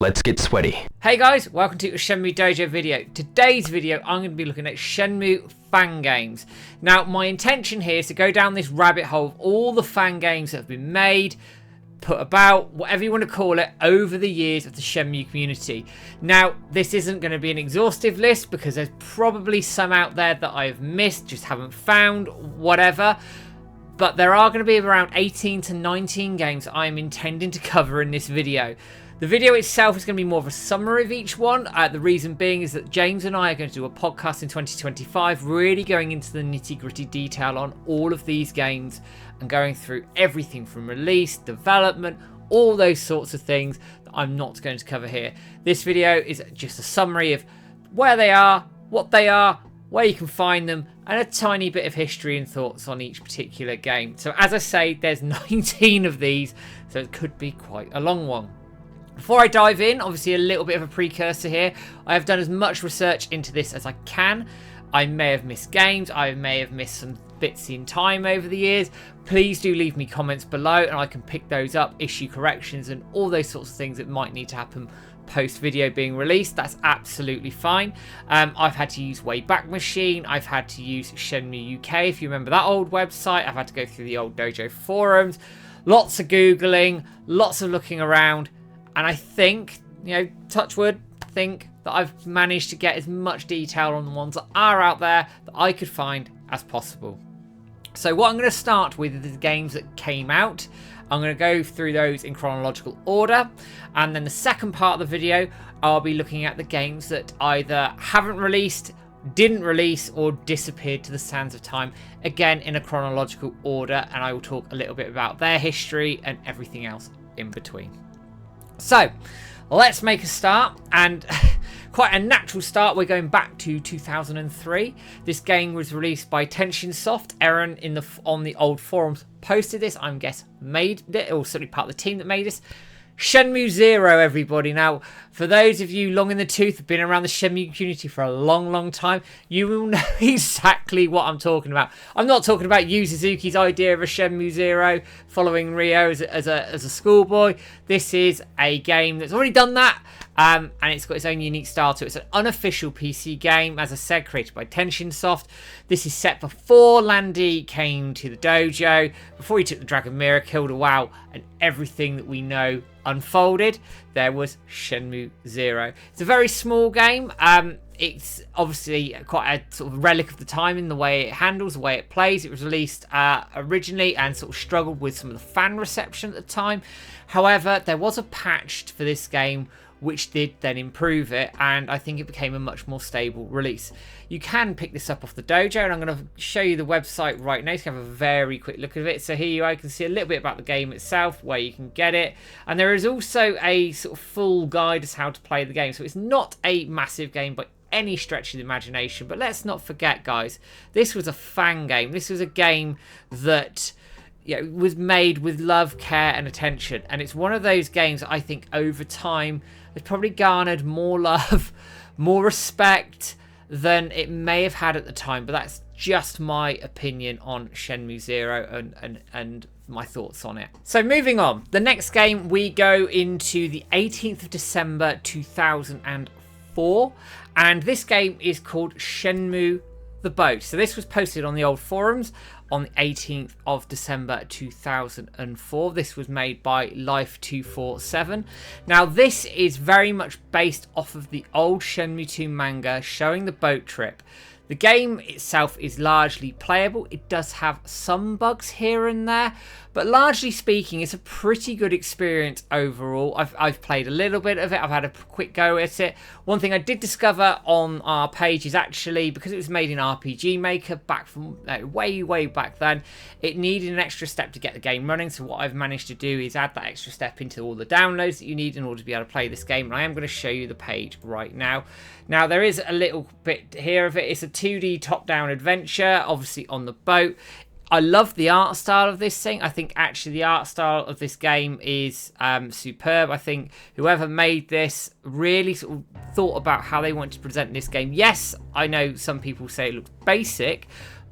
Let's get sweaty. Hey guys, welcome to a Shenmue Dojo video. Today's video, I'm going to be looking at Shenmue Fangames. Now, my intention here is to go down this rabbit hole of all the fangames that have been made, put about, whatever you want to call it, over the years of the Shenmue community. Now, this isn't going to be an exhaustive list because there's probably some out there that I've missed, just haven't found, whatever. But there are going to be around 18 to 19 games that I'm intending to cover in this video. The video itself is going to be more of a summary of each one. The reason being is that James and I are going to do a podcast in 2025, really going into the nitty-gritty detail on all of these games and going through everything from release, development, all those sorts of things that I'm not going to cover here. This video is just a summary of where they are, what they are, where you can find them, and a tiny bit of history and thoughts on each particular game. So as I say, there's 19 of these, so it could be quite a long one. Before I dive in, obviously a little bit of a precursor here. I have done as much research into this as I can. I may have missed games. I may have missed some bits in time over the years. Please do leave me comments below and I can pick those up, issue corrections and all those sorts of things that might need to happen post video being released. That's absolutely fine. I've had to use Wayback Machine. I've had to use Shenmue UK, if you remember that old website. I've had to go through the old Dojo forums. Lots of Googling, lots of looking around. And I think, touch wood, think that I've managed to get as much detail on the ones that are out there that I could find as possible. So what I'm going to start with is the games that came out. I'm going to go through those in chronological order. And then the second part of the video, I'll be looking at the games that either haven't released, didn't release, or disappeared to the sands of time. Again, in a chronological order. And I will talk a little bit about their history and everything else in between. So, let's make a start, and quite a natural start. We're going back to 2003. This game was released by Tenshin Soft. Aaron on the old forums posted this. I'm guessing made it, or certainly part of the team that made this. Shenmue Zero, everybody. Now, for those of you long in the tooth, have been around the Shenmue community for a long, long time, you will know exactly what I'm talking about. I'm not talking about Yu Suzuki's idea of a Shenmue Zero following Ryo as a schoolboy. This is a game that's already done that, and it's got its own unique style to it. It's an unofficial PC game, as I said, created by Tenshin Soft. This is set before Landy came to the dojo, before he took the Dragon Mirror, killed a WoW, and everything that we know unfolded. There was Shenmue Zero. It's a very small game. It's obviously quite a sort of relic of the time in the way it handles, the way it plays. It was released originally and sort of struggled with some of the fan reception at the time. However, there was a patch for this game which did then improve it, and I think it became a much more stable release. You can pick this up off the dojo, and I'm going to show you the website right now to have a very quick look at it. So here you are, you can see a little bit about the game itself, where you can get it, and there is also a sort of full guide as how to play the game. So it's not a massive game by any stretch of the imagination, but let's not forget, guys, this was a fan game. This was a game that was made with love, care and attention, and it's one of those games that I think over time has probably garnered more love, more respect than it may have had at the time. But that's just my opinion on Shenmue Zero and my thoughts on it. So moving on, the next game, we go into the 18th of December 2004, and this game is called Shenmue the Boat. So this was posted on the old forums on the 18th of December 2004. This was made by Life247. Now, this is very much based off of the old Shenmue 2 manga showing the boat trip. The game itself is largely playable. It does have some bugs here and there, but largely speaking, it's a pretty good experience overall. I've played a little bit of it. I've had a quick go at it. One thing I did discover on our page is actually, because it was made in RPG Maker back from way back then, it needed an extra step to get the game running. So what I've managed to do is add that extra step into all the downloads that you need in order to be able to play this game. And I am going to show you the page right now. Now, there is a little bit here of it. It's a 2D top-down adventure, obviously on the boat. I love the art style of this thing. I think actually the art style of this game is superb. I think whoever made this really sort of thought about how they wanted to present this game. Yes, I know some people say it looks basic,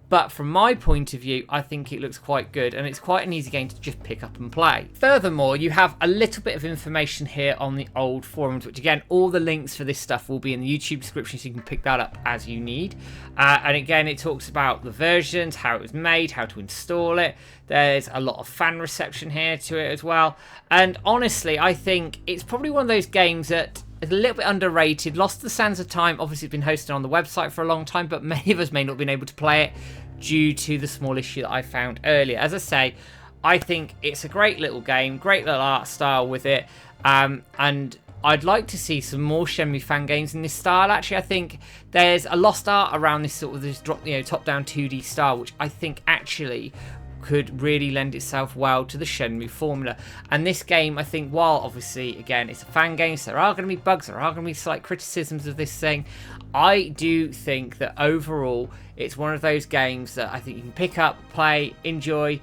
But from my point of view, I think it looks quite good, and it's quite an easy game to just pick up and play. Furthermore, you have a little bit of information here on the old forums, which again, all the links for this stuff will be in the YouTube description, so you can pick that up as you need. And again, it talks about the versions, how it was made, how to install it. There's a lot of fan reception here to it as well. And honestly, I think it's probably one of those games that is a little bit underrated, lost the sands of time. Obviously, it's been hosted on the website for a long time, but many of us may not have been able to play it due to the small issue that I found earlier. As I say, I think it's a great little game, great little art style with it, and I'd like to see some more Shenmue Fangames in this style. Actually, I think there's a lost art around this sort of top-down 2D style, which I think actually could really lend itself well to the Shenmue formula. And this game, I think, while obviously, again, it's a fan game, so there are going to be bugs, there are going to be slight criticisms of this thing, I do think that overall, it's one of those games that I think you can pick up, play, enjoy,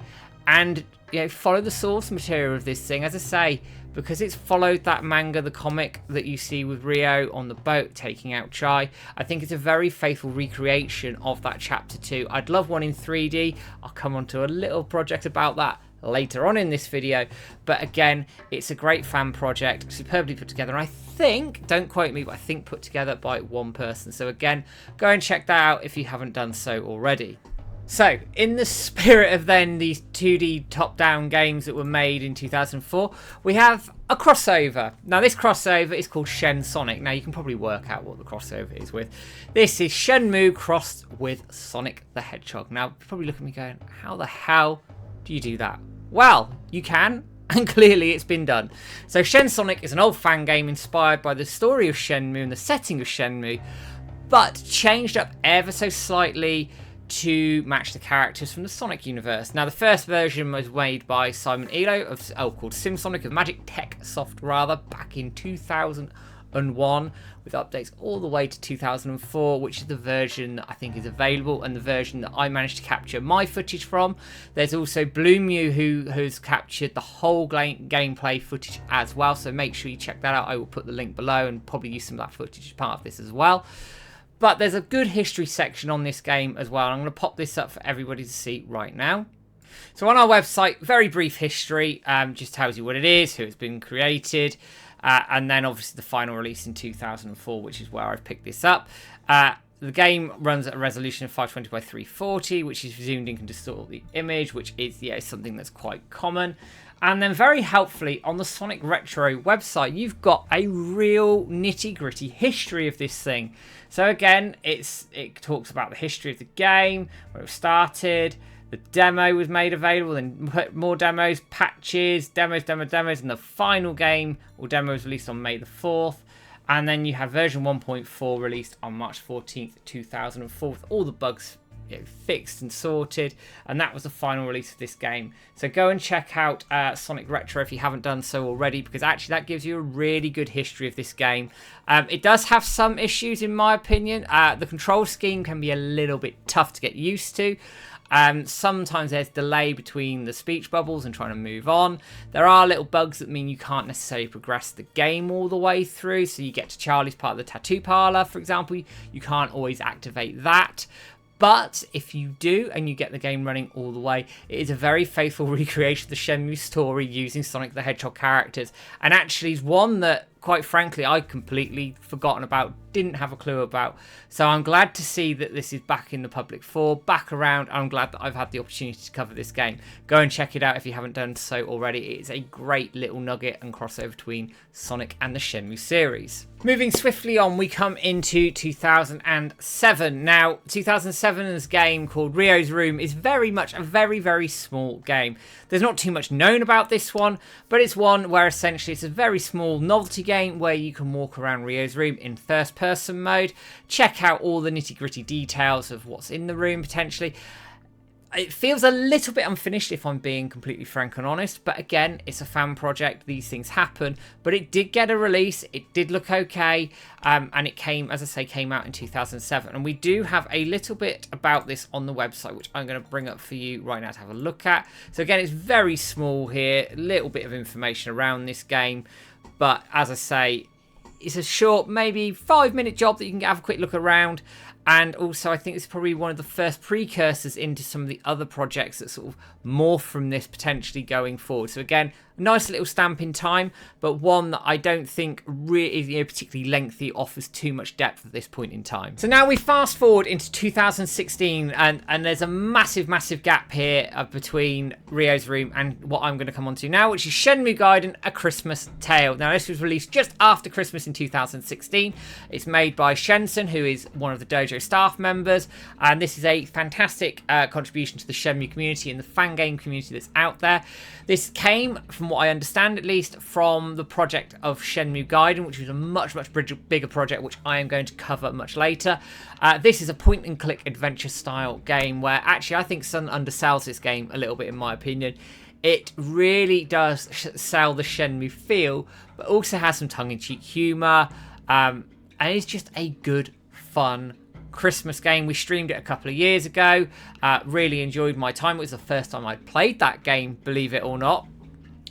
and follow the source material of this thing. As I say, because it's followed that manga, the comic that you see with Ryo on the boat taking out Chai, I think it's a very faithful recreation of that chapter 2. I'd love one in 3D. I'll come on to a little project about that later on in this video. But again, it's a great fan project, superbly put together. And I think, don't quote me, but I think put together by one person. So again, go and check that out if you haven't done so already. So, in the spirit of then these 2D top-down games that were made in 2004, we have a crossover. Now, this crossover is called ShenSonic. Now, you can probably work out what the crossover is with. This is Shenmue crossed with Sonic the Hedgehog. Now, you probably look at me going, how the hell do you do that? Well, you can, and clearly it's been done. So, ShenSonic is an old fan game inspired by the story of Shenmue and the setting of Shenmue, but changed up ever so slightly to match the characters from the Sonic universe. Now, the first version was made by Simon Elo called SimSonic of Magic Tech Soft back in 2001, with updates all the way to 2004, which is the version that I think is available and the version that I managed to capture my footage from. There's also Bloomew, who has captured the whole gameplay footage as well, so make sure you check that out. I will put the link below and probably use some of that footage as part of this as well. But there's a good history section on this game as well. I'm going to pop this up for everybody to see right now. So on our website, very brief history, just tells you what it is, who it's been created, and then obviously the final release in 2004, which is where I've picked this up. The game runs at a resolution of 520 by 340, which is zoomed in, can distort the image, which is something that's quite common. And then very helpfully on the Sonic Retro website, you've got a real nitty-gritty history of this thing. So again, it talks about the history of the game, where it started, the demo was made available, then more demos, patches, demos, and the final game or demo was released on May the 4th. And then you have version 1.4 released on March 14th, 2004, with all the bugs fixed and sorted, and that was the final release of this game. So go and check out Sonic Retro if you haven't done so already, because actually that gives you a really good history of this game. It does have some issues in my opinion. The control scheme can be a little bit tough to get used to. Sometimes there's delay between the speech bubbles and trying to move on. There are little bugs that mean you can't necessarily progress the game all the way through. So you get to Charlie's part of the tattoo parlor, for example, you can't always activate that. But if you do and you get the game running all the way, it is a very faithful recreation of the Shenmue story using Sonic the Hedgehog characters. And actually is one that, quite frankly, I'd completely forgotten about, didn't have a clue about. So I'm glad to see that this is back in the public for, back around. I'm glad that I've had the opportunity to cover this game. Go and check it out if you haven't done so already. It is a great little nugget and crossover between Sonic and the Shenmue series. Moving swiftly on, we come into 2007. Now, 2007's game called Ryo's Room is very much a very, very small game. There's not too much known about this one, but it's one where essentially it's a very small novelty game where you can walk around Ryo's room in first-person mode, check out all the nitty-gritty details of what's in the room potentially. It feels a little bit unfinished if I'm being completely frank and honest, but again, it's a fan project, these things happen, but it did get a release, it did look okay, and it came, as I say, came out in 2007, and we do have a little bit about this on the website, which I'm going to bring up for you right now to have a look at. So again, it's very small here, a little bit of information around this game, but as I say, it's a short, maybe 5-minute job that you can have a quick look around. And also, I think it's probably one of the first precursors into some of the other projects that sort of morph from this potentially going forward. So again, a nice little stamp in time, but one that I don't think really, particularly lengthy, offers too much depth at this point in time. So now we fast forward into 2016, and there's a massive gap here between Ryo's Room and what I'm going to come on to now, which is Shenmue Gaiden: A Christmas Tale. Now, this was released just after Christmas in 2016. It's made by Shensun, who is one of the Dojo staff members, and this is a fantastic contribution to the Shenmue community and the fangame community that's out there. This came, from what I understand at least, from the project of Shenmue Gaiden, which was a much bigger project, which I am going to cover much later. This is a point-and-click adventure style game where actually I think Sun undersells this game a little bit, in my opinion. It really does sell the Shenmue feel, but also has some tongue-in-cheek humour, and it's just a good, fun Christmas game. We streamed it a couple of years ago. Really enjoyed my time. It was the first time I'd played that game, believe it or not.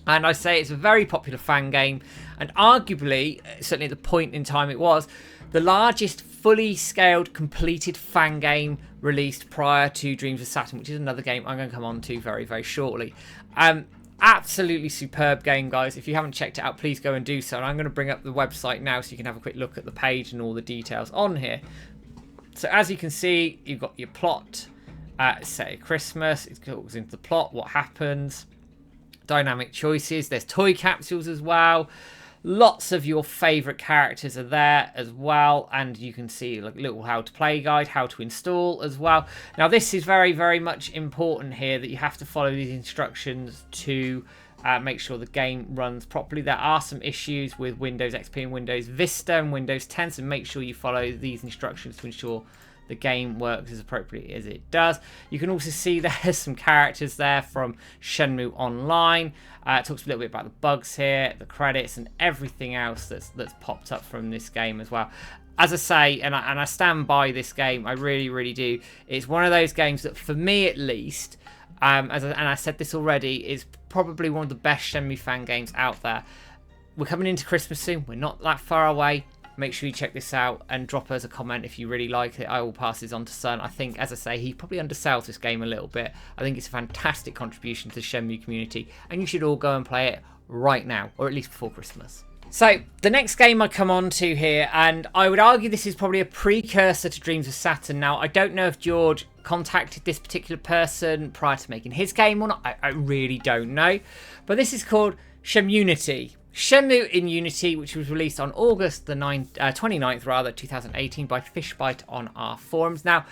And I say it's a very popular fan game, and arguably, certainly at the point in time it was, the largest fully scaled completed fan game released prior to Dreams of Saturn, which is another game I'm going to come on to very shortly. Absolutely superb game, guys. If you haven't checked it out, please go and do so. And I'm going to bring up the website now so you can have a quick look at the page and all the details on here. So as you can see, you've got your plot, say Christmas, it goes into the plot, what happens, dynamic choices, there's toy capsules as well, lots of your favourite characters are there as well, and you can see like a little how to play guide, how to install as well. Now this is very much important here, that you have to follow these instructions to make sure the game runs properly. There are some issues with Windows XP and Windows Vista and Windows 10, so make sure you follow these instructions to ensure the game works as appropriately as it does. You can also see there's some characters there from Shenmue Online. It talks a little bit about the bugs here, the credits, and everything else that's popped up from this game as well. As I say, and I stand by this game, I really do. It's one of those games that, for me at least, and I said this already, is probably one of the best Shenmue fan games out there. We're coming into Christmas soon. We're not that far away. Make sure you check this out and drop us a comment if you really like it. I will pass this on to Sun. I think, as I say, he probably undersells this game a little bit. I think it's a fantastic contribution to the Shenmue community, and you should all go and play it right now, or at least before Christmas. So, the next game I come on to here, and I would argue this is probably a precursor to Dreams of Saturn. Now, I don't know if George contacted this particular person prior to making his game or not. I really don't know. But this is called Shenmunity. Shenmue in Unity, which was released on August the 29th, 2018 by Fishbiter on our forums. Now,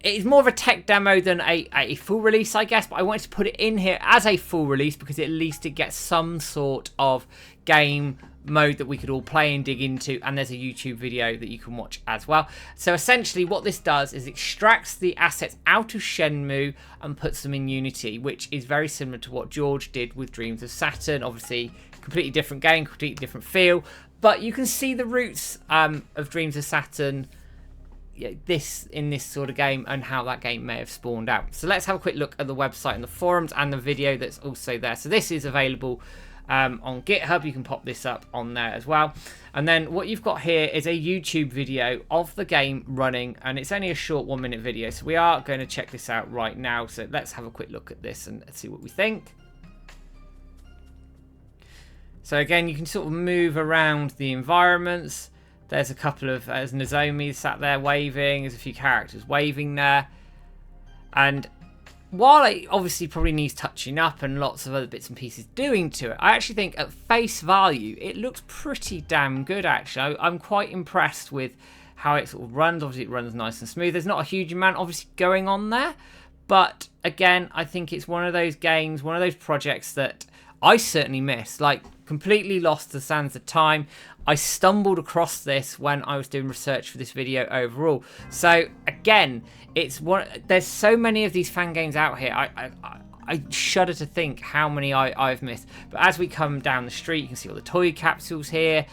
it is more of a tech demo than a full release, I guess, but I wanted to put it in here as a full release because at least it gets some sort of game mode that we could all play and dig into, and there's a YouTube video that you can watch as well. So essentially what this does is extracts the assets out of Shenmue and puts them in Unity, which is very similar to what George did with Dreams of Saturn. Obviously, completely different game, completely different feel, but you can see the roots of Dreams of Saturn in this sort of game and how that game may have spawned out. So let's have a quick look at the website and the forums and the video that's also there. So this is available on GitHub. You can pop this up on there as well. And then what you've got here is a YouTube video of the game running, and it's only a short 1-minute video. So we are going to check this out right now. So let's have a quick look at this and see what we think. So again, you can sort of move around the environments. There's a couple of, there's Nozomi sat there waving. There's a few characters waving there. And while it obviously probably needs touching up and lots of other bits and pieces doing to it, I actually think at face value, it looks pretty damn good, actually. I'm quite impressed with how it sort of runs. Obviously, it runs nice and smooth. There's not a huge amount, obviously, going on there. But again, I think it's one of those games, one of those projects that I certainly missed. Like, completely lost the sands of time. I stumbled across this when I was doing research for this video overall. So again, it's one. There's so many of these fan games out here. I shudder to think how many I've missed. But as we come down the street, you can see all the toy capsules here.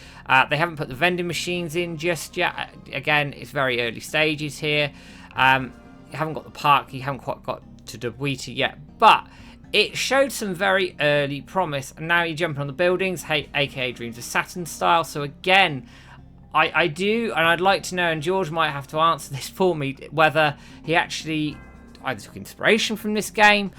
They haven't put the vending machines in just yet. Again, it's very early stages here. You haven't got the park. You haven't quite got to Dubwita yet, but it showed some very early promise, and now you're jumping on the buildings, aka Dreams of Saturn style. So again, I do, and I'd like to know, and George might have to answer this for me, whether he actually either took inspiration from this game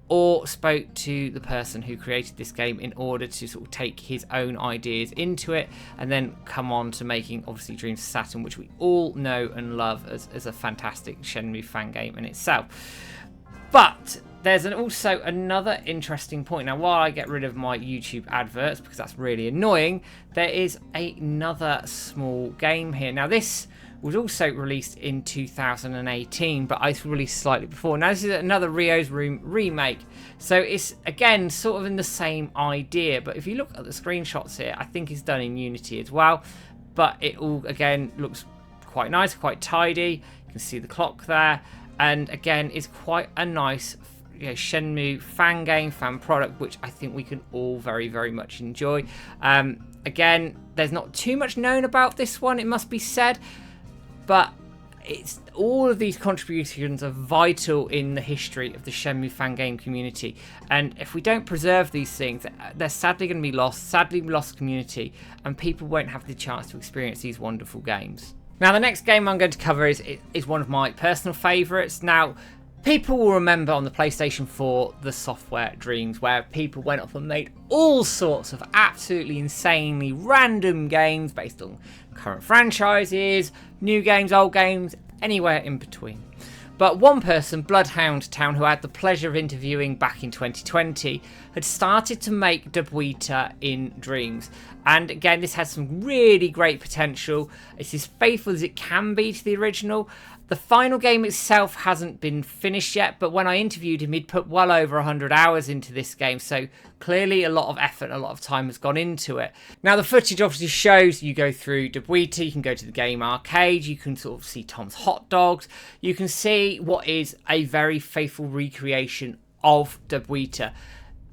or spoke to the person who created this game in order to sort of take his own ideas into it and then come on to making, obviously, Dreams of Saturn, which we all know and love as a fantastic Shenmue fan game in itself. But there's also another interesting point. Now, while I get rid of my YouTube adverts, because that's really annoying, there is another small game here. Now, this was also released in 2018, but I released slightly before. Now, this is another Rio's Room remake. So it's, again, sort of in the same idea. But if you look at the screenshots here, I think it's done in Unity as well. But it all, again, looks quite nice, quite tidy. You can see the clock there. And, again, it's quite a nice Shenmue fan game, fan product, which I think we can all very, very much enjoy. Again, there's not too much known about this one, it must be said. But it's all of these contributions are vital in the history of the Shenmue fan game community, and if we don't preserve these things, they're sadly going to be lost. Sadly, we lost community, and people won't have the chance to experience these wonderful games. Now, the next game I'm going to cover is one of my personal favourites. Now, people will remember on the PlayStation 4 the software Dreams, where people went off and made all sorts of absolutely insanely random games based on current franchises, new games, old games, anywhere in between. But one person, Bloodhound Town, who I had the pleasure of interviewing back in 2020, had started to make Dobuita in Dreams. And again, this has some really great potential. It's as faithful as it can be to the original. The final game itself hasn't been finished yet, but when I interviewed him, he'd put well over 100 hours into this game, so clearly a lot of effort, a lot of time has gone into it. Now, the footage obviously shows you go through Dobuita, you can go to the game arcade, you can sort of see Tom's hot dogs, you can see what is a very faithful recreation of Dobuita.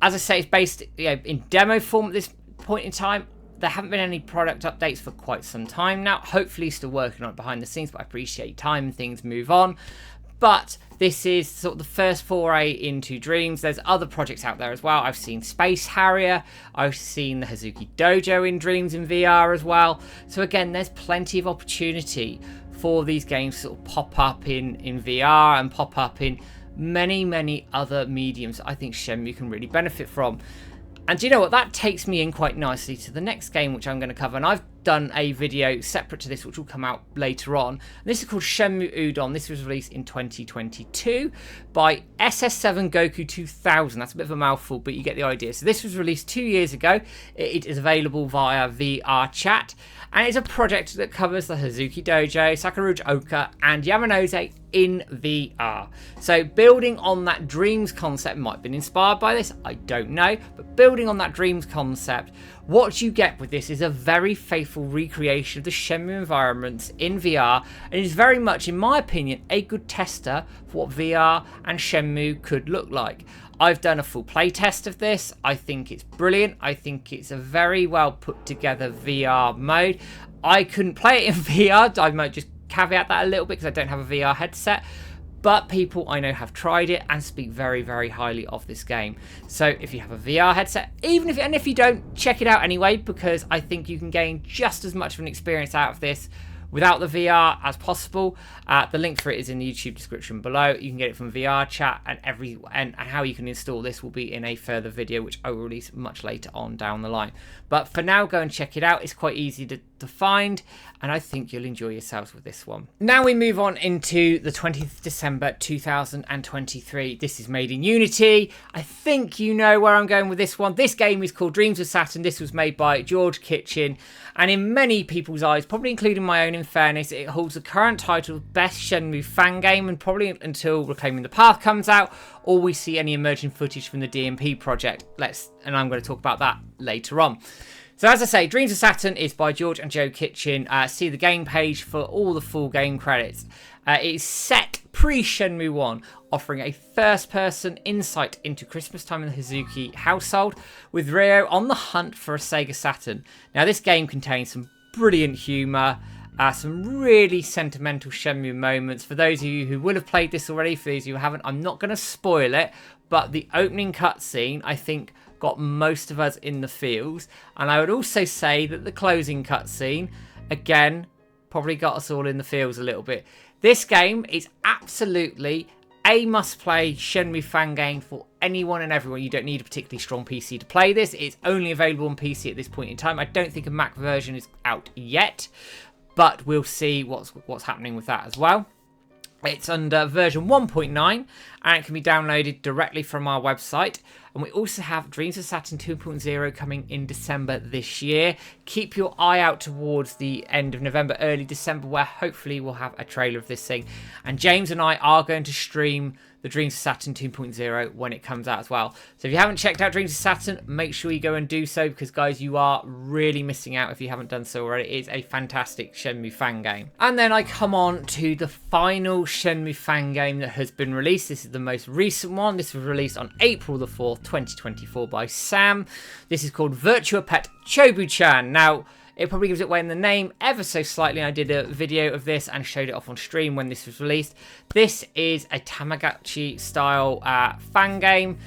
As I say, it's based in demo form at this point in time. There haven't been any product updates for quite some time now. Hopefully still working on it behind the scenes, but I appreciate time and things move on. But this is sort of the first foray into Dreams. There's other projects out there as well. I've seen Space Harrier. I've seen the Hazuki Dojo in Dreams in VR as well. So again, there's plenty of opportunity for these games to sort of pop up in VR and pop up in many, many other mediums I think Shenmue can really benefit from. And do you know what? That takes me in quite nicely to the next game, which I'm going to cover. And I've done a video separate to this, which will come out later on. And this is called Shenmue Udon. This was released in 2022 by SS7 Goku 2000. That's a bit of a mouthful, but you get the idea. So this was released 2 years ago. It is available via VR chat. And it's a project that covers the Hazuki Dojo, Sakuruji Oka, and Yamanose in VR. So building on that Dreams concept, might have been inspired by this, I don't know, but building on that Dreams concept, what you get with this is a very faithful recreation of the Shenmue environments in VR, and is very much, in my opinion, a good tester for what VR and Shenmue could look like. I've done a full playtest of this. I think it's brilliant. I think it's a very well put together VR mode. I couldn't play it in VR. I might just caveat that a little bit because I don't have a VR headset. But people I know have tried it and speak very, very highly of this game. So if you have a VR headset, if you don't, check it out anyway, because I think you can gain just as much of an experience out of this without the VR as possible. The link for it is in the YouTube description below. You can get it from VR chat, and how you can install this will be in a further video, which I will release much later on down the line. But for now, go and check it out. It's quite easy to find, and I think you'll enjoy yourselves with this one. Now we move on into the 20th December 2023. This is made in Unity. I think you know where I'm going with this one. This game is called Dreams of Saturn. This was made by George Kitchen, and in many people's eyes, probably including my own in fairness, it holds the current title of Best Shenmue Fan Game, and probably until Reclaiming the Path comes out, or we see any emerging footage from the DMP project. And I'm going to talk about that later on. So as I say, Dreams of Saturn is by George and Joe Kitchen. See the game page for all the full game credits. It is set pre-Shenmue 1, offering a first-person insight into Christmas time in the Hazuki household, with Ryo on the hunt for a Sega Saturn. Now, this game contains some brilliant humour, some really sentimental Shenmue moments. For those of you who will have played this already, for those of you who haven't, I'm not going to spoil it, but the opening cutscene, I think, got most of us in the feels. And I would also say that the closing cutscene again, probably got us all in the feels a little bit. This game is absolutely a must-play Shenmue Fangame for anyone and everyone. You don't need a particularly strong PC to play this. It's only available on PC at this point in time. I don't think a Mac version is out yet, but we'll see what's happening with that as well. It's under version 1.9 and it can be downloaded directly from our website. And we also have Dreams of Saturn 2.0 coming in December this year. Keep your eye out towards the end of November, early December, where hopefully we'll have a trailer of this thing. And James and I are going to stream the Dreams of Saturn 2.0 when it comes out as well. So if you haven't checked out Dreams of Saturn, make sure you go and do so, because guys, you are really missing out if you haven't done so already. It is a fantastic Shenmue fan game. And then I come on to the final Shenmue fan game that has been released. This is the most recent one. This was released on April the 4th, 2024 by Sam. This is called Virtua Pet Chobu-chan. Now, it probably gives it away in the name ever so slightly. I did a video of this and showed it off on stream when this was released. This is a Tamagotchi style fan game.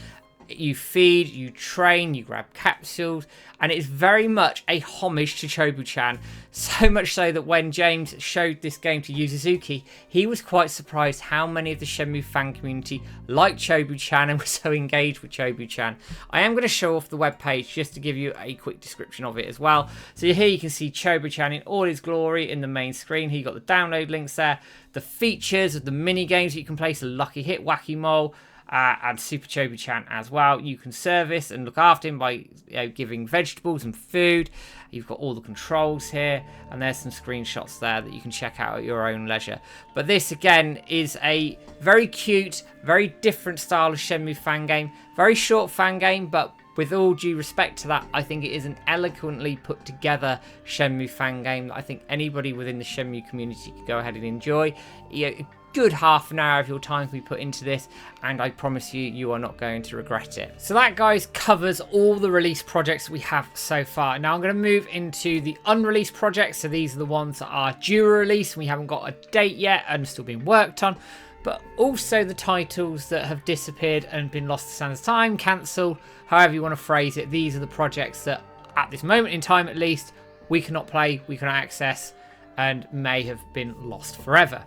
You feed, you train, you grab capsules, and it's very much a homage to Chobu-chan. So much so that when James showed this game to Hazuki, he was quite surprised how many of the Shenmue fan community liked Chobu-chan and were so engaged with Chobu-chan. I am going to show off the webpage just to give you a quick description of it as well. So here you can see Chobu-chan in all his glory in the main screen. Here you got the download links there, the features of the mini games that you can play, so Lucky Hit, Wacky Mole, and Super Chobu-chan as well. You can service and look after him by giving vegetables and food. You've got all the controls here, and there's some screenshots there that you can check out at your own leisure. But this again is a very cute, very different style of Shenmue fan game. Very short fan game, but with all due respect to that, I think it is an eloquently put together Shenmue fan game that I think anybody within the Shenmue community could go ahead and enjoy. Good half an hour of your time can be put into this, and I promise you, you are not going to regret it. So that, guys, covers all the release projects we have so far. Now I'm going to move into the unreleased projects. So these are the ones that are due release. We haven't got a date yet and still being worked on, but also the titles that have disappeared and been lost to sands of time, cancelled, however you want to phrase it. These are the projects that at this moment in time, at least, we cannot play, we cannot access, and may have been lost forever.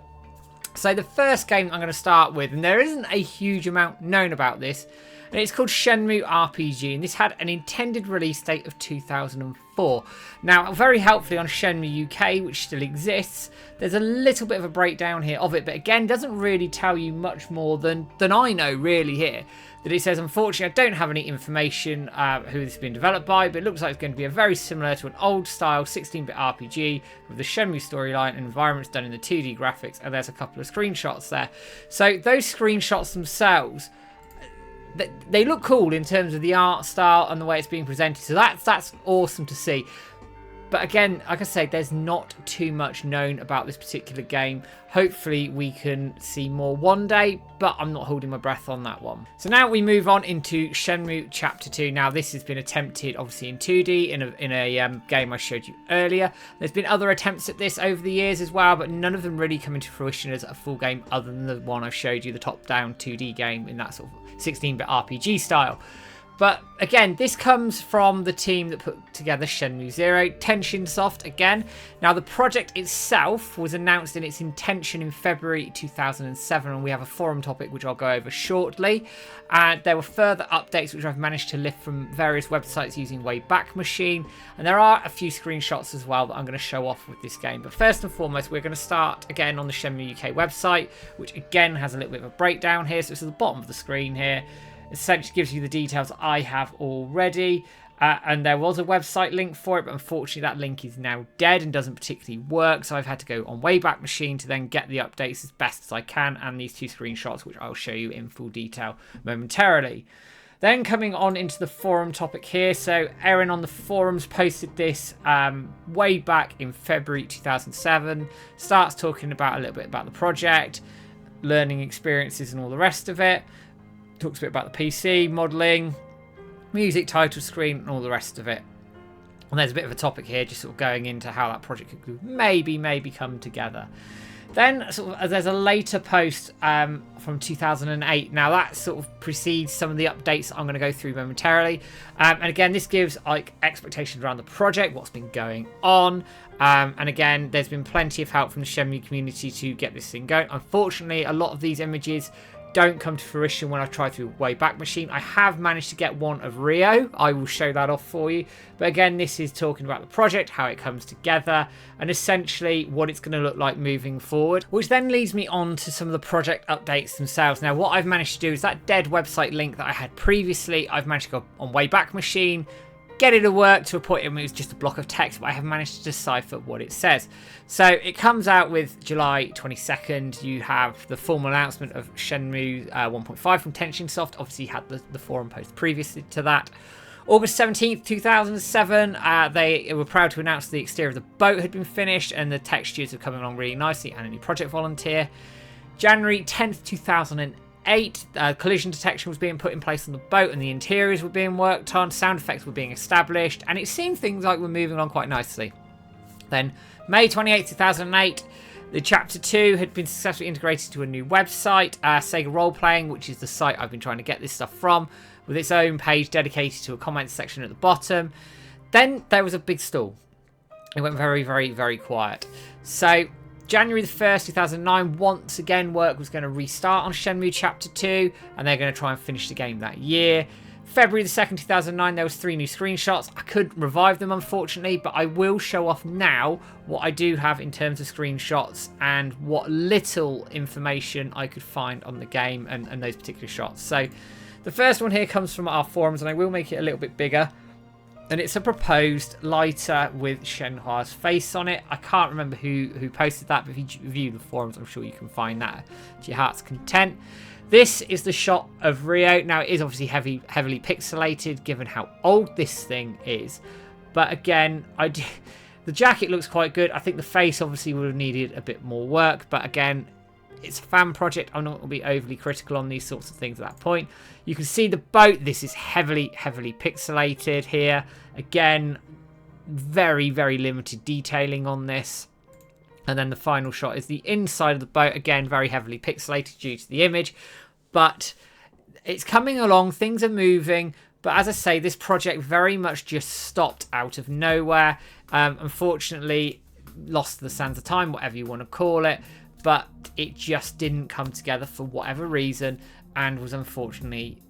So the first game I'm going to start with, and there isn't a huge amount known about this, and it's called Shenmue RPG, and this had an intended release date of 2004. Now, very helpfully on Shenmue UK, which still exists, there's a little bit of a breakdown here of it, but again, doesn't really tell you much more than I know really here. That it says, unfortunately, I don't have any information who this has been developed by, but it looks like it's going to be a very similar to an old-style 16-bit RPG with the Shenmue storyline and environments done in the 2D graphics, and there's a couple of screenshots there. So those screenshots themselves, they look cool in terms of the art style and the way it's being presented, so that's awesome to see. But again, like I say, there's not too much known about this particular game. Hopefully we can see more one day, but I'm not holding my breath on that one. So now we move on into Shenmue Chapter 2. Now this has been attempted obviously in 2D in a game I showed you earlier. There's been other attempts at this over the years as well, but none of them really come into fruition as a full game other than the one I showed you, the top-down 2D game in that sort of 16-bit RPG style. But again, this comes from the team that put together Shenmue 0, Tenshin Soft again. Now the project itself was announced in its intention in February 2007, and we have a forum topic which I'll go over shortly. And there were further updates which I've managed to lift from various websites using Wayback Machine. And there are a few screenshots as well that I'm going to show off with this game. But first and foremost, we're going to start again on the Shenmue UK website, which again has a little bit of a breakdown here. So it's at the bottom of the screen here. Essentially gives you the details I have already, and there was a website link for it, but unfortunately that link is now dead and doesn't particularly work, so I've had to go on Wayback Machine to then get the updates as best as I can, and these two screenshots which I'll show you in full detail momentarily. Then coming on into the forum topic here, so Erin on the forums posted this way back in February 2007, starts talking about a little bit about the project, learning experiences and all the rest of it. Talks a bit about the PC, modelling, music, title screen, and all the rest of it. And there's a bit of a topic here, just sort of going into how that project could maybe come together. Then there's a later post from 2008. Now that sort of precedes some of the updates I'm going to go through momentarily. And again, this gives like expectations around the project, what's been going on. And again, there's been plenty of help from the Shenmue community to get this thing going. Unfortunately, a lot of these images don't come to fruition when I try through Wayback Machine. I have managed to get one of Rio. I will show that off for you. But again, this is talking about the project, how it comes together, and essentially what it's going to look like moving forward. Which then leads me on to some of the project updates themselves. Now, what I've managed to do is that dead website link that I had previously, I've managed to go on Wayback Machine, get it to work to a point. It was just a block of text, but I have managed to decipher what it says. So it comes out with July 22nd. You have the formal announcement of Shenmue 1.5 from Tenshin Soft. Obviously, you had the forum post previously to that. August 17th, 2007, they were proud to announce the exterior of the boat had been finished and the textures are coming along really nicely, and a new project volunteer. January 10th, 2008. Collision detection was being put in place on the boat and the interiors were being worked on, sound effects were being established, and it seemed things like were moving along quite nicely. Then May 28th, 2008, the Chapter 2 had been successfully integrated to a new website, Sega Roleplaying, which is the site I've been trying to get this stuff from, with its own page dedicated to a comment section at the bottom. Then there was a big stall. It went very, very, very quiet. So January the 1st, 2009, once again, work was going to restart on Shenmue Chapter 2, and they're going to try and finish the game that year. February the 2nd, 2009, there was 3 new screenshots. I couldn't revive them, unfortunately, but I will show off now what I do have in terms of screenshots and what little information I could find on the game and those particular shots. So the first one here comes from our forums, and I will make it a little bit bigger. And it's a proposed lighter with Shenhua's face on it. I can't remember who posted that, but if you view the forums, I'm sure you can find that to your heart's content. This is the shot of Rio. Now, it is obviously heavily pixelated, given how old this thing is. But again, the jacket looks quite good. I think the face obviously would have needed a bit more work. But again, it's a fan project. I'm not going to be overly critical on these sorts of things at that point. You can see the boat. This is heavily pixelated here. Again, very, very limited detailing on this. And then the final shot is the inside of the boat. Again, very heavily pixelated due to the image. But it's coming along. Things are moving. But as I say, this project very much just stopped out of nowhere. Unfortunately, lost to the sands of time, whatever you want to call it. But it just didn't come together for whatever reason and was unfortunately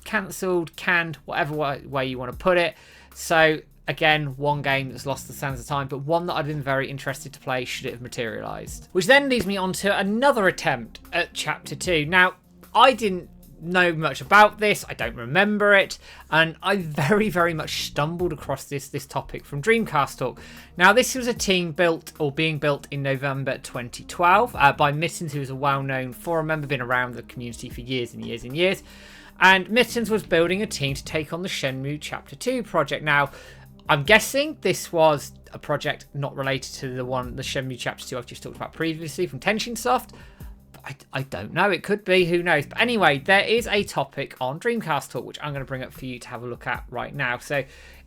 cancelled, canned, whatever way you want to put it. So again, one game that's lost the sands of time, but one that I'd been very interested to play should it have materialised. Which then leads me on to another attempt at Chapter 2. Now, I didn't know much about this, I don't remember it, and I very, very much stumbled across this topic from Dreamcast Talk. Now, this was a team being built in November 2012 by MIttens, who is a well-known forum member, been around the community for years and years and years. And MIttens was building a team to take on the Shenmue Chapter 2 project. Now, I'm guessing this was a project not related to the Shenmue Chapter 2 I've just talked about previously from Tenshin Soft. I don't know. It could be. Who knows? But anyway, there is a topic on Dreamcast Talk, which I'm going to bring up for you to have a look at right now. So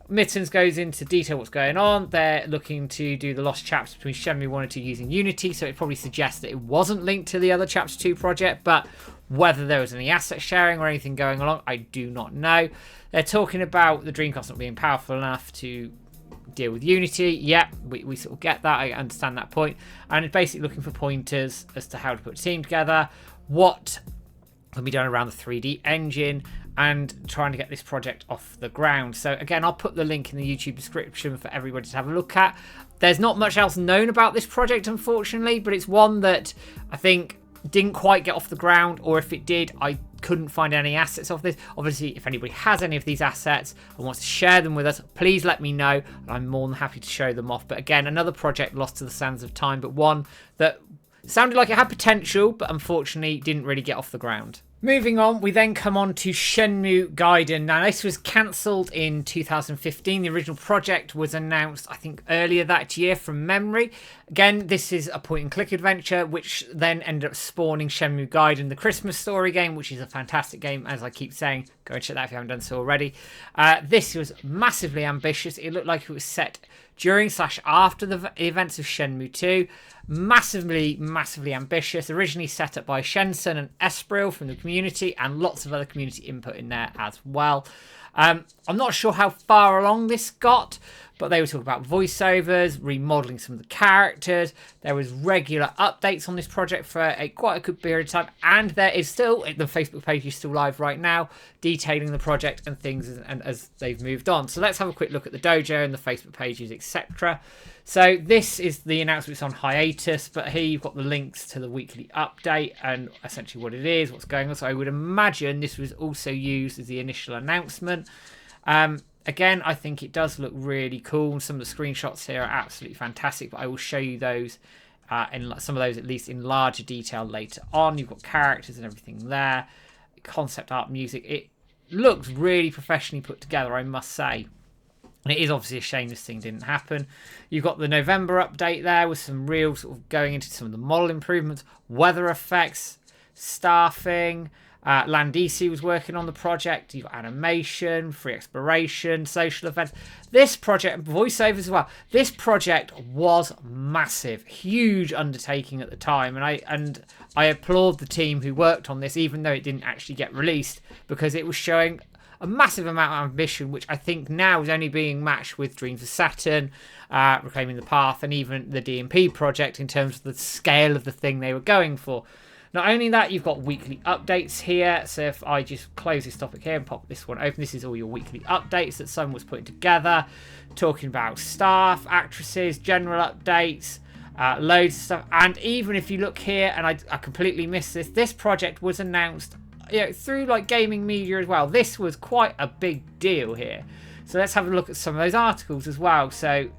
MIttens goes into detail what's going on. They're looking to do the lost chapters between Shenmue 1 and 2 using Unity. So it probably suggests that it wasn't linked to the other Chapter 2 project. But whether there was any asset sharing or anything going along, I do not know. They're talking about the Dreamcast not being powerful enough to deal with Unity. Yeah, we sort of get that. I understand that point. And it's basically looking for pointers as to how to put a team together, what can be done around the 3D engine, and trying to get this project off the ground. So again, I'll put the link in the YouTube description for everybody to have a look at. There's not much else known about this project, unfortunately, but it's one that I think didn't quite get off the ground, or if it did, I couldn't find any assets of this. Obviously, if anybody has any of these assets and wants to share them with us, please let me know, and I'm more than happy to show them off. But again, another project lost to the sands of time, but one that sounded like it had potential, but unfortunately didn't really get off the ground. Moving on, we then come on to Shenmue Gaiden. Now, this was cancelled in 2015. The original project was announced, I think, earlier that year from memory. Again, this is a point-and-click adventure, which then ended up spawning Shenmue Gaiden, the Christmas story game, which is a fantastic game, as I keep saying. Go and check that if you haven't done so already. This was massively ambitious. It looked like it was set during/after the events of Shenmue 2. Massively ambitious. Originally set up by Shensun and Espril from the community, and lots of other community input in there as well. I'm not sure how far along this got, but they were talking about voiceovers, remodeling some of the characters. There was regular updates on this project for quite a good period of time, and there is still, the Facebook page is still live right now, detailing the project and things as they've moved on. So let's have a quick look at the dojo and the Facebook pages, etc. So this is the announcement. It's on hiatus, but here you've got the links to the weekly update and essentially what it is, what's going on. So I would imagine this was also used as the initial announcement. Again, I think it does look really cool. Some of the screenshots here are absolutely fantastic, but I will show you those, in some of those at least in larger detail later on. You've got characters and everything there, concept art, music. It looks really professionally put together, I must say. And it is obviously a shame this thing didn't happen. You've got the November update there with some real sort of going into some of the model improvements, weather effects, staffing. Landisi was working on the project. You've got animation, free exploration, social events. This project, voiceovers as well. This project was massive, huge undertaking at the time, and I applaud the team who worked on this, even though it didn't actually get released, because it was showing a massive amount of ambition, which I think now is only being matched with Dreams of Saturn, Reclaiming the Path, and even the DMP project in terms of the scale of the thing they were going for. Not only that, you've got weekly updates here. So if I just close this topic here and pop this one open, this is all your weekly updates that someone was putting together, talking about staff, actresses, general updates, loads of stuff. And even if you look here, and I completely missed this project was announced, through like gaming media as well. This was quite a big deal here. So let's have a look at some of those articles as well. So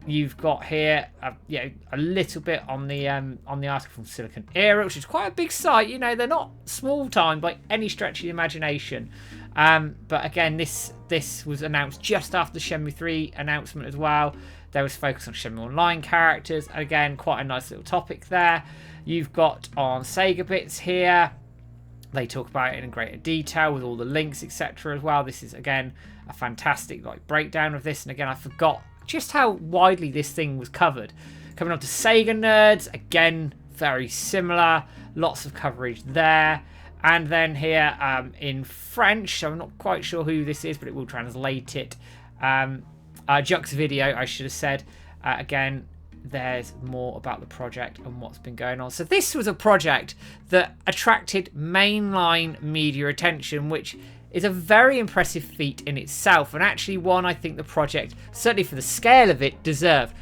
you've got here, a little bit on the article from Silicon Era, which is quite a big site. They're not small time by any stretch of the imagination. But again, this was announced just after the Shenmue 3 announcement as well. There was focus on Shenmue Online characters. Again, quite a nice little topic there. You've got on Sega Bits here. They talk about it in greater detail with all the links, etc. as well. This is, again, a fantastic breakdown of this. And again, I forgot just how widely this thing was covered. Coming on to Sega Nerds, again, very similar. Lots of coverage there. And then here in French, I'm not quite sure who this is, but it will translate it. Jux Video, I should have said. Again, there's more about the project and what's been going on. So this was a project that attracted mainline media attention, which is a very impressive feat in itself, and actually one I think the project, certainly for the scale of it, deserved.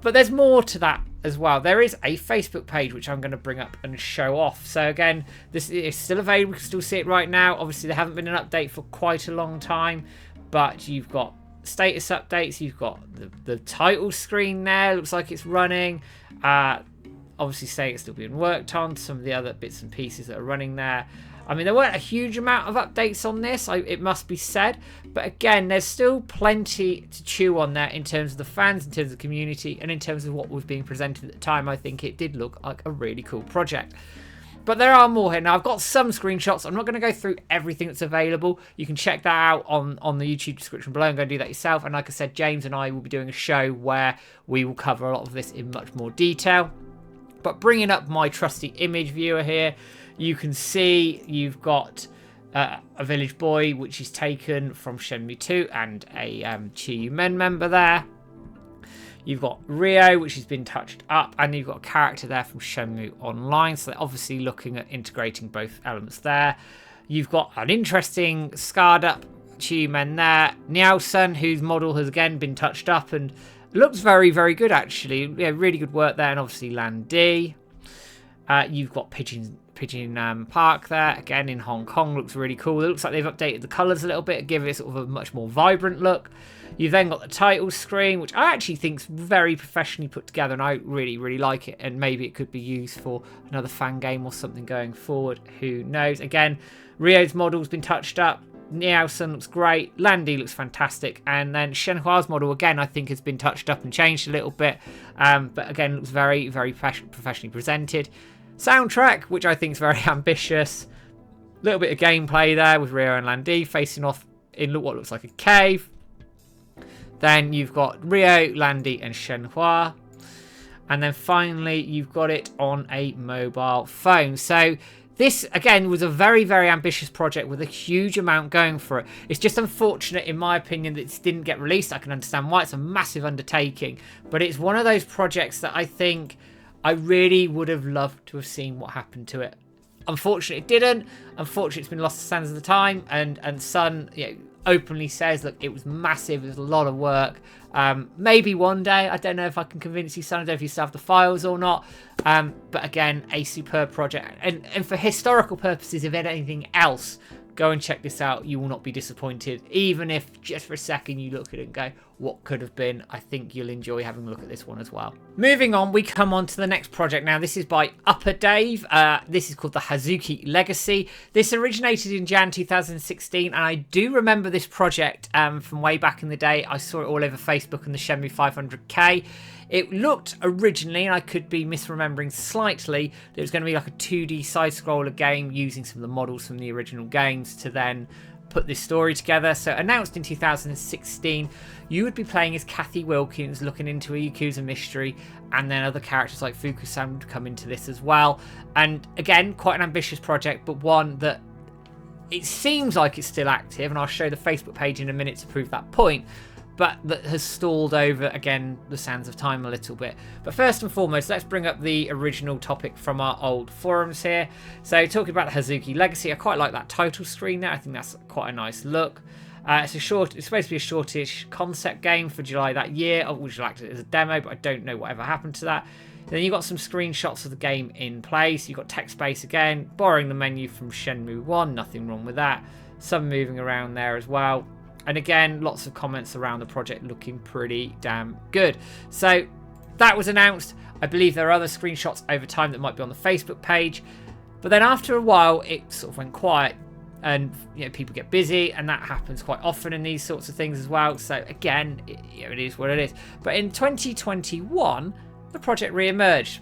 But there's more to that as well. There is a Facebook page which I'm going to bring up and show off. So again, this is still available. You can still see it right now. Obviously, there haven't been an update for quite a long time, but you've got status updates. You've got the title screen there. Looks like it's running. Obviously, saying it's still being worked on. Some of the other bits and pieces that are running there. I mean, there weren't a huge amount of updates on this, it must be said. But again, there's still plenty to chew on there in terms of the fans, in terms of the community, and in terms of what was being presented at the time. I think it did look like a really cool project. But there are more here. Now, I've got some screenshots. I'm not going to go through everything that's available. You can check that out on the YouTube description below and go and do that yourself. And like I said, James and I will be doing a show where we will cover a lot of this in much more detail. But bringing up my trusty image viewer here, you can see you've got a village boy, which is taken from Shenmue 2, and a Chiyu Men member there. You've got Rio, which has been touched up, and you've got a character there from Shenmue Online. So they're obviously looking at integrating both elements there. You've got an interesting scarred up Chiyu Men there. Niao-san, whose model has again been touched up and looks very, very good actually. Yeah, really good work there, and obviously Landy. You've got Pigeon Park there, again in Hong Kong, looks really cool. It looks like they've updated the colours a little bit, give it sort of a much more vibrant look. You've then got the title screen, which I actually think is very professionally put together, and I really, really like it, and maybe it could be used for another fan game or something going forward, who knows. Again, Rio's model's been touched up, Niao-san looks great, Landy looks fantastic, and then Shenhua's model, again, I think has been touched up and changed a little bit, but again, looks very, very professionally presented. Soundtrack, which I think is very ambitious. A little bit of gameplay there with Rio and Landy facing off in what looks like a cave. Then you've got Rio, Landy, and Shenhua. And then finally, you've got it on a mobile phone. So this, again, was a very, very ambitious project with a huge amount going for it. It's just unfortunate, in my opinion, that it didn't get released. I can understand why. It's a massive undertaking. But it's one of those projects that I think I really would have loved to have seen what happened to it. Unfortunately, it didn't. Unfortunately, it's been lost to sands of the time. And Sun, openly says, look, it was massive. It was a lot of work. Maybe one day. I don't know if I can convince you, Sun. I don't know if you still have the files or not. But again, a superb project. And for historical purposes, if anything else, go and check this out. You will not be disappointed. Even if just for a second you look at it and go, what could have been? I think you'll enjoy having a look at this one as well. Moving on, we come on to the next project. Now, this is by Upper Dave. This is called the Hazuki Legecy. This originated in Jan 2016, and I do remember this project from way back in the day. I saw it all over Facebook and the Shenmue 500k. It looked originally, and I could be misremembering slightly, that it was going to be like a 2D side-scroller game using some of the models from the original games to then put this story together. So announced in 2016, you would be playing as Kathy Wilkins looking into a Yakuza mystery, and then other characters like Fuku-san would come into this as well. And again, quite an ambitious project, but one that it seems like it's still active, and I'll show the Facebook page in a minute to prove that point, but that has stalled over, again, the sands of time a little bit. But first and foremost, let's bring up the original topic from our old forums here. So talking about the Hazuki Legecy, I quite like that title screen there. I think that's quite a nice look. It's supposed to be a shortish concept game for July that year. I would like it as a demo, but I don't know whatever happened to that. Then you've got some screenshots of the game in place. You've got text space again, borrowing the menu from Shenmue 1, nothing wrong with that. Some moving around there as well. And again, lots of comments around the project looking pretty damn good. So that was announced. I believe there are other screenshots over time that might be on the Facebook page. But then after a while, it sort of went quiet. And people get busy, and that happens quite often in these sorts of things as well. So again, it is what it is. But in 2021, the project re-emerged.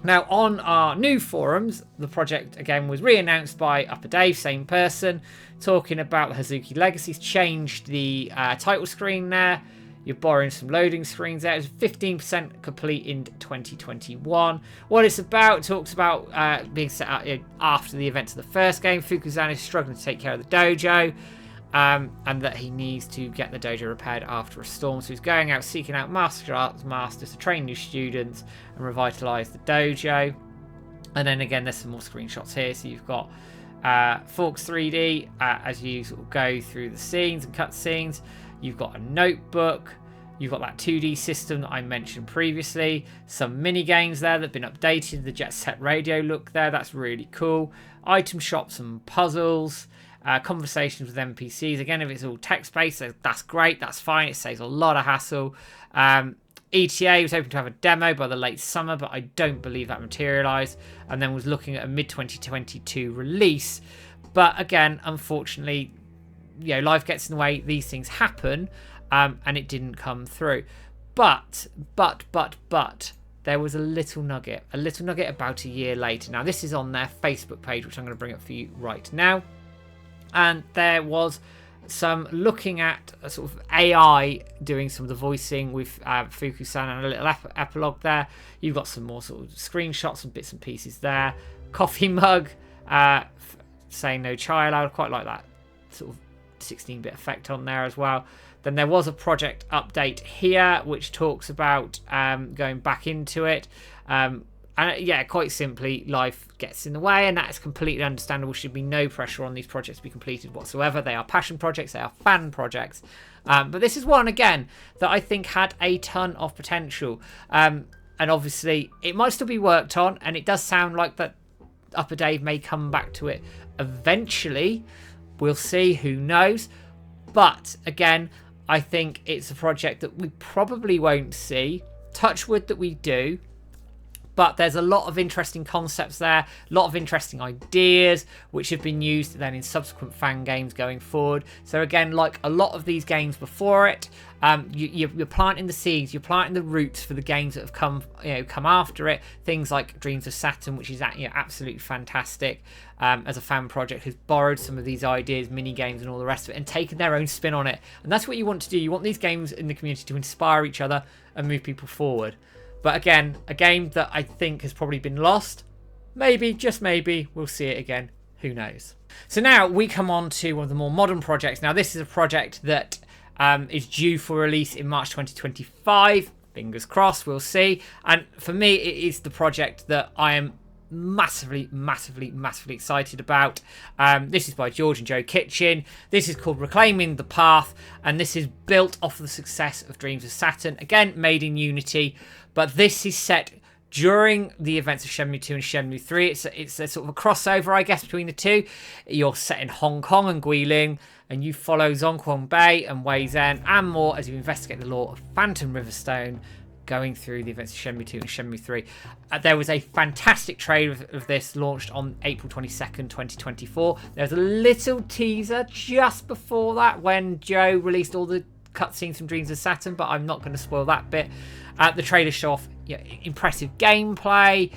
Now, on our new forums, the project, again, was re-announced by Upper Dave, same person, talking about the Hazuki Legecy. Changed the title screen there. You're borrowing some loading screens there. It's 15% complete in 2021. What it's about, talks about being set up after the events of the first game. Fuku-san is struggling to take care of the dojo, and that he needs to get the dojo repaired after a storm. So he's going out seeking out martial arts masters to train new students and revitalise the dojo. And then again, there's some more screenshots here. So you've got Forks 3D as you sort of go through the scenes and cutscenes. You've got a notebook. You've got that 2D system that I mentioned previously. Some mini games there that have been updated. The Jet Set Radio look there. That's really cool. Item shops and puzzles. Conversations with NPCs. Again, if it's all text-based, that's great. That's fine. It saves a lot of hassle. ETA was hoping to have a demo by the late summer, but I don't believe that materialised. And then was looking at a mid-2022 release. But again, unfortunately, life gets in the way. These things happen, and it didn't come through. But there was a little nugget about a year later. Now, this is on their Facebook page, which I'm going to bring up for you right now. And there was some looking at a sort of AI doing some of the voicing with Fuku-san, and a little epilogue there. You've got some more sort of screenshots and bits and pieces there. Coffee mug saying no child. I would quite like that sort of 16-bit effect on there as well. Then there was a project update here which talks about going back into it. And yeah, quite simply, life gets in the way, and that is completely understandable. Should be no pressure on these projects to be completed whatsoever. They are passion projects, they are fan projects. But this is one, again, that I think had a ton of potential. And obviously, it might still be worked on, and it does sound like that Upper Dave may come back to it eventually. We'll see, who knows. But, again, I think it's a project that we probably won't see. Touch wood that we do. But there's a lot of interesting concepts there, a lot of interesting ideas, which have been used then in subsequent fan games going forward. So again, like a lot of these games before it, you're planting the seeds, you're planting the roots for the games that have come after it. Things like Dreams of Saturn, which is absolutely fantastic as a fan project, has borrowed some of these ideas, mini games, and all the rest of it, and taken their own spin on it. And that's what you want to do. You want these games in the community to inspire each other and move people forward. But again, a game that I think has probably been lost. Maybe, just maybe, we'll see it again. Who knows? So now we come on to one of the more modern projects. Now this is a project that is due for release in March 2025. Fingers crossed, we'll see. And for me, it is the project that I am massively excited about. This is by George and Joe Kitchen. This is called Reclaiming the Path, and this is built off of the success of Dreams of Saturn. Again, made in Unity, but this is set during the events of Shenmue 2 and Shenmue 3. It's a sort of a crossover, I guess, between the two. You're set in Hong Kong and Guilin, and you follow Zhongguang Bay and Wei Zhen and more as you investigate the lore of Phantom Riverstone, going through the events of Shenmue 2 and Shenmue 3. There was a fantastic trailer of this launched on April 22nd, 2024. There's a little teaser just before that when Joe released all the cutscenes from Dreams of Saturn, but I'm not going to spoil that bit. The trailer show off impressive gameplay,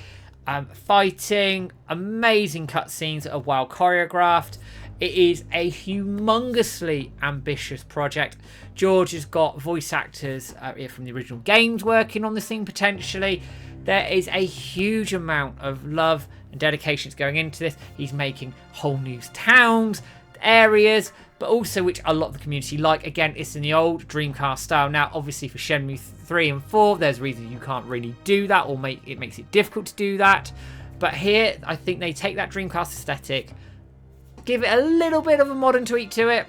fighting, amazing cutscenes that are well choreographed. It is a humongously ambitious project. George has got voice actors from the original games working on this thing potentially. There is a huge amount of love and dedication going into this. He's making whole new towns, areas, but also which a lot of the community like. Again, it's in the old Dreamcast style. Now, obviously for Shenmue 3 and 4, there's reasons you can't really do that, or it makes it difficult to do that. But here, I think they take that Dreamcast aesthetic, give it a little bit of a modern tweak to it,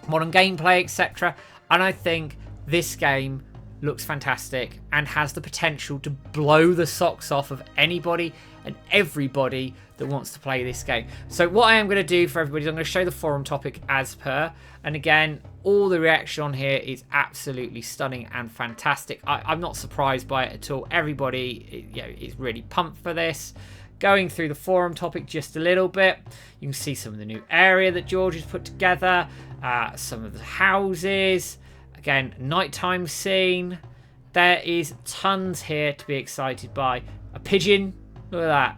modern gameplay, etc. And I think this game looks fantastic and has the potential to blow the socks off of anybody and everybody that wants to play this game. So what I am going to do for everybody is I'm going to show the forum topic as per. And again, all the reaction on here is absolutely stunning and fantastic. I'm not surprised by it at all. Everybody is really pumped for this. Going through the forum topic just a little bit, you can see some of the new area that George has put together, some of the houses, again, nighttime scene. There is tons here to be excited by. A pigeon, look at that,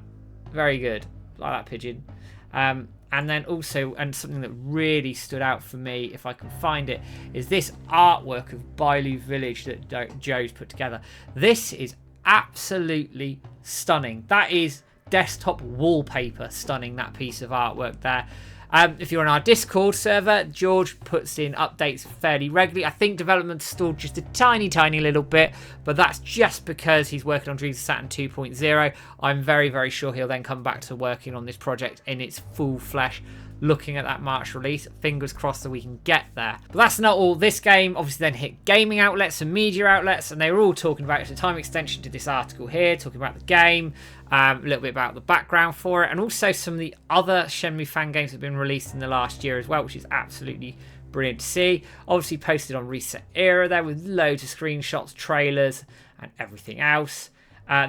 very good, like that pigeon. And then also, and something that really stood out for me, if I can find it, is this artwork of Bailu Village that Joe's put together. This is absolutely stunning. That is desktop wallpaper stunning, that piece of artwork there. If you're on our Discord server, George puts in updates fairly regularly. I think development stalled just a tiny little bit, but that's just because he's working on Dreams of Saturn 2.0. I'm very sure he'll then come back to working on this project in its full flesh, looking at that March release. Fingers crossed that we can get there. But that's not all. This game obviously then hit gaming outlets and media outlets, and they were all talking about it. It's a time extension to this article here, talking about the game, a little bit about the background for it, and also some of the other Shenmue fan games that have been released in the last year as well, which is absolutely brilliant to see. Obviously posted on Reset Era there with loads of screenshots, trailers, and everything else.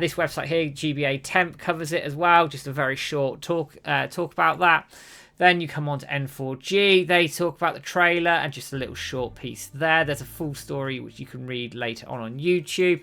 This website here, GBA Temp, covers it as well. Just a very short talk about that. Then you come on to N4G. They talk about the trailer and just a little short piece there. There's a full story which you can read later on YouTube.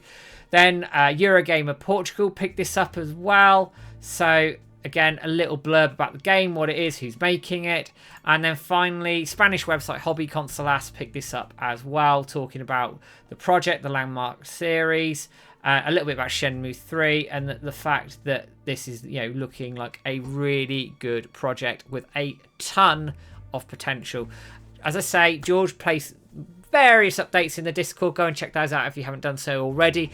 Then Eurogamer Portugal picked this up as well. So again, a little blurb about the game, what it is, who's making it. And then finally, Spanish website Hobby Consolas picked this up as well, talking about the project, the landmark series. A little bit about Shenmue 3 and the fact that this is, looking like a really good project with a ton of potential. As I say, George placed various updates in the Discord. Go and check those out if you haven't done so already.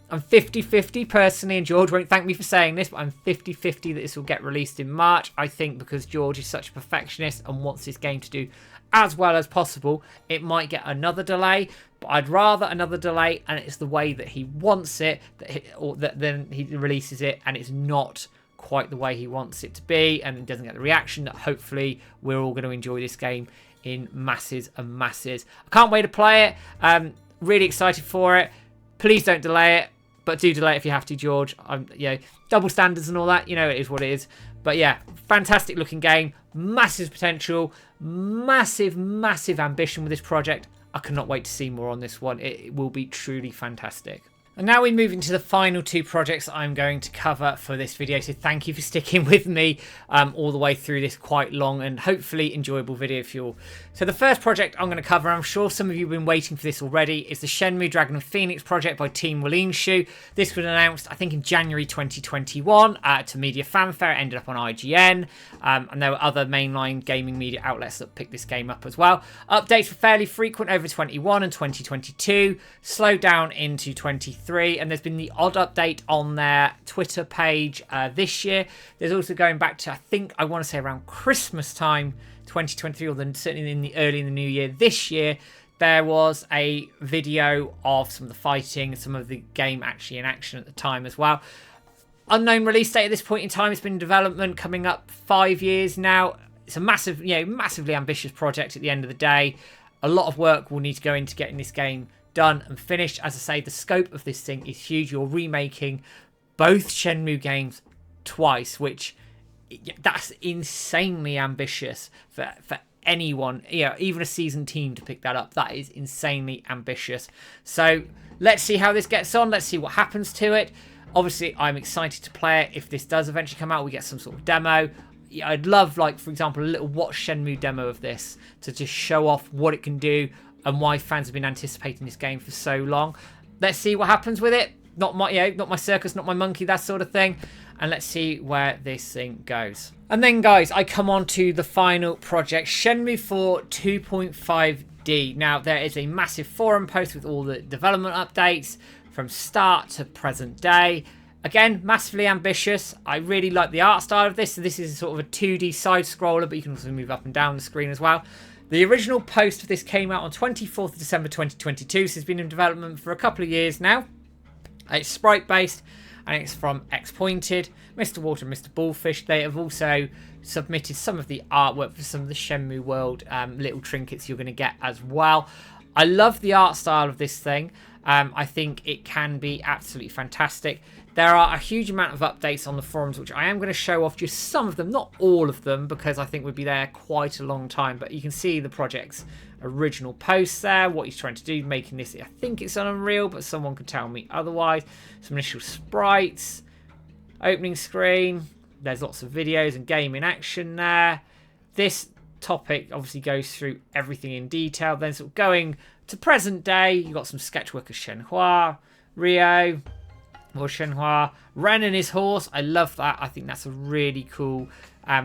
I'm 50-50 personally, and George won't thank me for saying this, but I'm 50-50 that this will get released in March. I think because George is such a perfectionist and wants this game to do as well as possible, it might get another delay, but I'd rather another delay and it's the way that he wants it, then he releases it and it's not quite the way he wants it to be, and it doesn't get the reaction that hopefully we're all going to enjoy this game in masses and masses. I can't wait to play it. Really excited for it. Please don't delay it. But do delay it if you have to, George. Double standards and all that, it is what it is. But yeah, fantastic looking game, massive potential, massive ambition with this project. I cannot wait to see more on this one. It will be truly fantastic. And now we move into the final 2 projects I'm going to cover for this video. So thank you for sticking with me all the way through this quite long and hopefully enjoyable video for you all. So the first project I'm going to cover, I'm sure some of you have been waiting for this already, is the Shenmue Dragon and Phoenix project by Team Walinshu. This was announced, I think, in January 2021 to media fanfare. It ended up on IGN. And there were other mainline gaming media outlets that picked this game up as well. Updates were fairly frequent over 21 and 2022, slowed down into 23, and there's been the odd update on their Twitter page this year. There's also going back to, I want to say around Christmas time 2023, or then certainly early in the new year this year, there was a video of some of the fighting and some of the game actually in action at the time as well. Unknown release date at this point in time. It's been in development coming up 5 years now. It's a massively ambitious project at the end of the day. A lot of work will need to go into getting this game done and finished. As I say, the scope of this thing is huge. You're remaking both Shenmue games twice, which that's insanely ambitious for anyone, even a seasoned team to pick that up. That is insanely ambitious. So let's see how this gets on. Let's see what happens to it. Obviously, I'm excited to play it. If this does eventually come out, we get some sort of demo. I'd love, for example, a little Watch Shenmue demo of this to just show off what it can do and why fans have been anticipating this game for so long. Let's see what happens with it. Not my circus, not my monkey, that sort of thing. And let's see where this thing goes. And then, guys, I come on to the final project, Shenmue 4 2.5D. Now, there is a massive forum post with all the development updates from start to present day. Again, massively ambitious. I really like the art style of this. So this is sort of a 2D side scroller, but you can also move up and down the screen as well. The original post of this came out on 24th of December 2022, so it's been in development for a couple of years now. It's sprite-based, and it's from X-Pointed, Mr. Water and Mr. Bullfish. They have also submitted some of the artwork for some of the Shenmue World little trinkets you're going to get as well. I love the art style of this thing. I think it can be absolutely fantastic. There are a huge amount of updates on the forums, which I am going to show off just some of them, not all of them, because I think we'd be there quite a long time. But you can see the project's original post there, what he's trying to do, making this, I think it's on Unreal, but someone could tell me otherwise. Some initial sprites, opening screen, there's lots of videos and game in action there. This topic obviously goes through everything in detail. Then sort of going to present day, you've got some sketch work of Shenhua, Ryo, or Shenhua, Ren and his horse. I love that. I think that's a really cool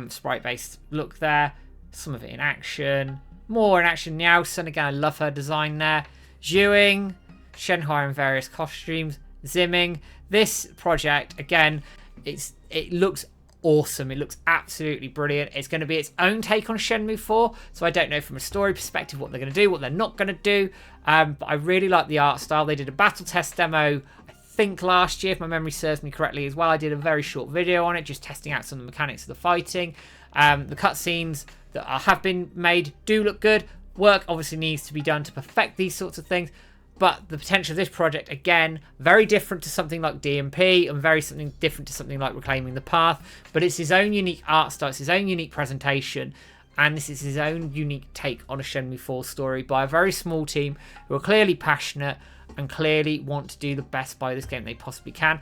sprite-based look there. Some of it in action. More in action. Niausen, again, I love her design there. Zhuing, Shenhua in various costumes. Zimming. This project, again, it looks awesome. It looks absolutely brilliant. It's going to be its own take on Shenmue 4, so I don't know from a story perspective what they're going to do, what they're not going to do, but I really like the art style. They did a battle test demo, I think last year, if my memory serves me correctly as well. I did a very short video on it, just testing out some of the mechanics of the fighting. The cutscenes that have been made do look good. Work obviously needs to be done to perfect these sorts of things, but the potential of this project, again, very different to something like DMP and very something different to something like Reclaiming the Path, but it's his own unique art style, it's his own unique presentation, and this is his own unique take on a Shenmue 4 story by a very small team who are clearly passionate and clearly want to do the best by this game they possibly can.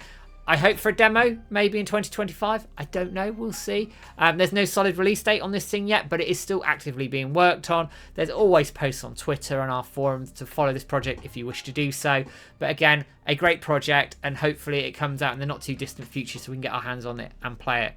I hope for a demo, maybe in 2025. I don't know. We'll see. There's no solid release date on this thing yet, but it is still actively being worked on. There's always posts on Twitter and our forums to follow this project if you wish to do so. But again, a great project, and hopefully it comes out in the not too distant future so we can get our hands on it and play it.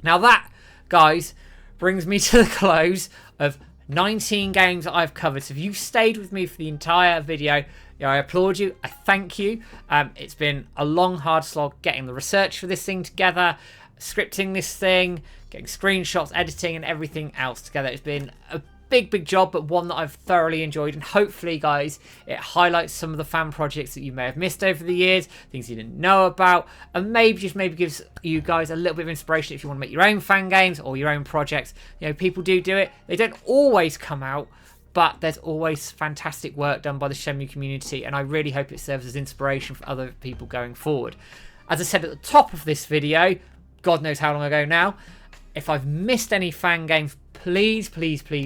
Now that, guys, brings me to the close of 19 games that I've covered. So if you've stayed with me for the entire video, I applaud you. I thank you. It's been a long, hard slog getting the research for this thing together, scripting this thing, getting screenshots, editing, and everything else together. It's been a big job, but one that I've thoroughly enjoyed. And hopefully, guys, it highlights some of the fan projects that you may have missed over the years, things you didn't know about, and maybe gives you guys a little bit of inspiration if you want to make your own fan games or your own projects. People do it. They don't always come out but there's always fantastic work done by the Shenmue community, and I really hope it serves as inspiration for other people going forward. As I said at the top of this video, God knows how long ago now, if I've missed any fan games, please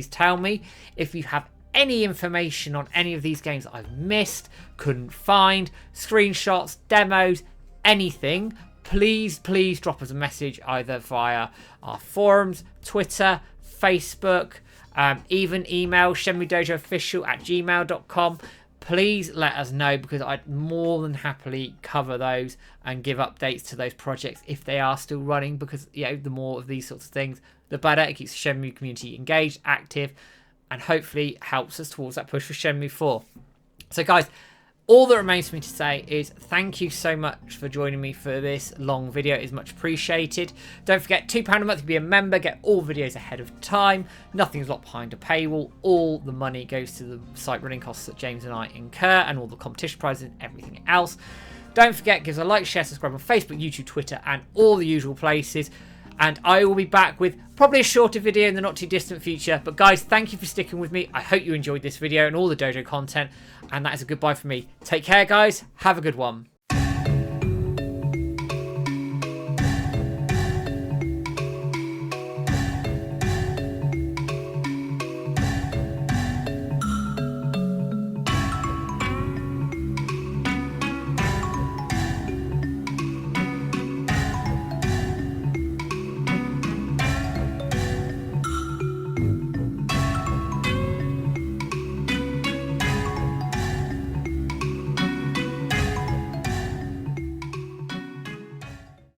tell me. If you have any information on any of these games that I've missed, couldn't find, screenshots, demos, anything, please drop us a message either via our forums, Twitter, Facebook, even email shenmuedojoofficial@gmail.com. Please let us know, because I'd more than happily cover those and give updates to those projects if they are still running, because the more of these sorts of things, the better. It keeps the Shenmue community engaged, active, and hopefully helps us towards that push for Shenmue 4. So guys, all that remains for me to say is thank you so much for joining me for this long video. It is much appreciated. Don't forget, £2 a month to be a member, get all videos ahead of time. Nothing's locked behind a paywall. All the money goes to the site running costs that James and I incur, and all the competition prizes and everything else. Don't forget, give us a like, share, subscribe on Facebook, YouTube, Twitter, and all the usual places. And I will be back with probably a shorter video in the not too distant future. But guys, thank you for sticking with me. I hope you enjoyed this video and all the dojo content. And that is a goodbye from me. Take care, guys. Have a good one.